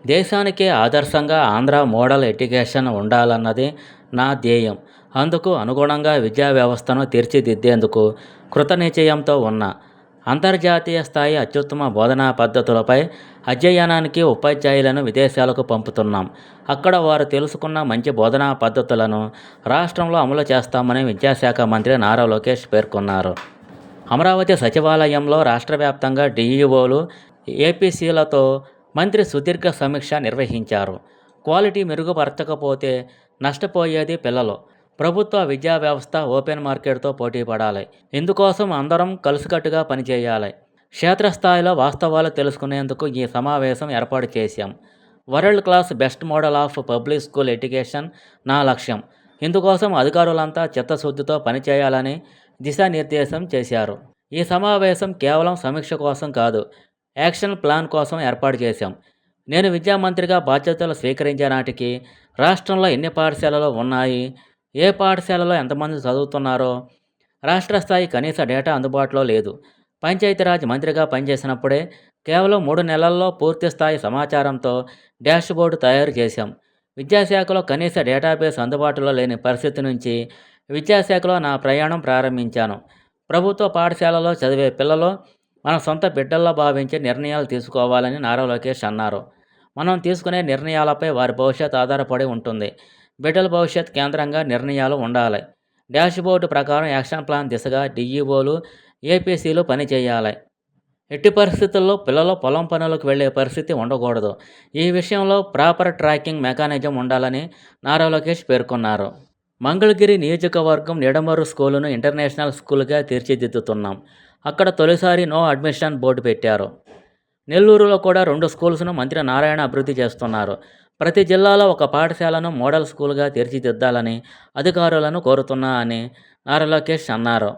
దేశానికే ఆదర్శంగా Andhra model education ఉండాలన్నది నా ధ్యేయం. అందుకు అనుగుణంగా విద్యా వ్యవస్థను తీర్చిదిద్దేందుకు కృతనిశ్చయంతో ఉన్నా. అంతర్జాతీయ స్థాయి అత్యుత్తమ బోధనా పద్ధతులపై అధ్యయనానికి ఉపాధ్యాయులను విదేశాలకు పంపుతున్నాం. అక్కడ వారు తెలుసుకున్న మంచి బోధనా పద్ధతులను రాష్ట్రంలో అమలు చేస్తామని విద్యాశాఖ మంత్రి నారా లోకేష్ పేర్కొన్నారు. అమరావతి సచివాలయంలో రాష్ట్ర వ్యాప్తంగా డీఈఓలు, ఏపీసీలతో మంత్రి సుదీర్ఘ సమీక్ష నిర్వహించారు. క్వాలిటీ మెరుగుపరచకపోతే నష్టపోయేది పిల్లలు. ప్రభుత్వ విద్యా వ్యవస్థ ఓపెన్ మార్కెట్తో పోటీ పడాలి. ఇందుకోసం అందరం కలిసికట్టుగా పనిచేయాలి. క్షేత్రస్థాయిలో వాస్తవాలు తెలుసుకునేందుకు ఈ సమావేశం ఏర్పాటు చేశాం. World class best model of public school education నా లక్ష్యం. ఇందుకోసం అధికారులంతా చిత్తశుద్ధితో పనిచేయాలని దిశానిర్దేశం చేశారు. ఈ సమావేశం కేవలం సమీక్ష కోసం కాదు, యాక్షన్ ప్లాన్ కోసం ఏర్పాటు చేశాం. నేను విద్యామంత్రిగా బాధ్యతలు స్వీకరించే నాటికి రాష్ట్రంలో ఎన్ని పాఠశాలలు ఉన్నాయి, ఏ పాఠశాలలో ఎంతమంది చదువుతున్నారో రాష్ట్ర స్థాయి కనీస డేటా అందుబాటులో లేదు. పంచాయతీరాజ్ మంత్రిగా పనిచేసినప్పుడే కేవలం 3 నెలల్లో పూర్తి స్థాయి సమాచారంతో డాష్బోర్డు తయారు చేశాం. విద్యాశాఖలో కనీస డేటాబేస్ అందుబాటులో లేని పరిస్థితి నుంచి విద్యాశాఖలో నా ప్రయాణం ప్రారంభించాను. ప్రభుత్వ పాఠశాలలో చదివే పిల్లలు మన సొంత బిడ్డల్లా భావించి నిర్ణయాలు తీసుకోవాలని నారా లోకేష్ అన్నారు. మనం తీసుకునే నిర్ణయాలపై వారి భవిష్యత్ ఆధారపడి ఉంటుంది. బిడ్డల భవిష్యత్ కేంద్రంగా నిర్ణయాలు ఉండాలి. డాష్బోర్డు ప్రకారం యాక్షన్ ప్లాన్ దిశగా డీఈఓలు, ఏపీసీలు పనిచేయాలి. ఎట్టి పరిస్థితుల్లో పిల్లలు పొలం పనులకు వెళ్లే పరిస్థితి ఉండకూడదు. ఈ విషయంలో ప్రాపర్ ట్రాకింగ్ మెకానిజం ఉండాలని నారా లోకేష్ పేర్కొన్నారు. మంగళగిరి నియోజకవర్గం నిడమర్రు స్కూలును ఇంటర్నేషనల్ స్కూల్గా తీర్చిదిద్దుతున్నాం. అక్కడ తొలిసారి నో అడ్మిషన్ బోర్డు పెట్టారు. నెల్లూరులో కూడా 2 స్కూల్స్ను మంత్రి నారాయణ అభివృద్ధి చేస్తున్నారు. ప్రతి జిల్లాలో ఒక పాఠశాలను మోడల్ స్కూల్గా తీర్చిదిద్దాలని అధికారులను కోరుతున్నా అని నారా లోకేష్ అన్నారు.